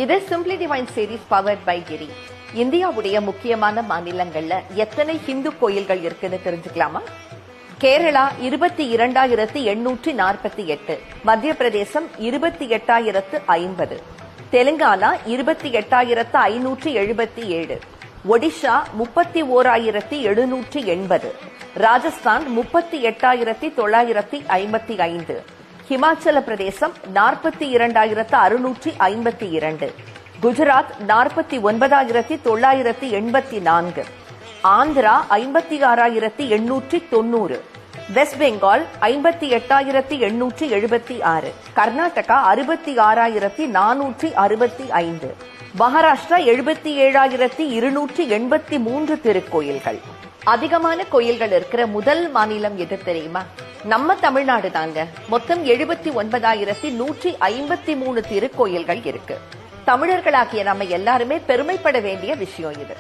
இது simply divine series powered by Giri. இந்தியாவுடைய முக்கியமான மாநிலங்கள்ல எத்தனை ஹிந்து கோயில்கள் இருக்குன்னு தெரிஞ்சுக்கலாமா? கேரளா 22,848, மத்திய பிரதேசம் 28,050, தெலுங்கானா 28,577, ஒடிஷா 31,780, ராஜஸ்தான் 38,955, ஹிமாச்சல பிரதேசம் 42,652, குஜராத் 49,984, ஆந்திரா 56,890, வெஸ்ட் பெங்கால் 58,876, கர்நாடகா 66,465, மகாராஷ்டிரா 77,283 திருக்கோயில்கள். அதிகமான கோயில்கள் இருக்கிற முதல் மாநிலம் எது தெரியுமா? நம்ம தமிழ்நாடு தாங்க. மொத்தம் 79,153 திருக்கோயில்கள் இருக்கு. தமிழர்களாகிய நம்ம எல்லாருமே பெருமைப்பட வேண்டிய விஷயம் இது.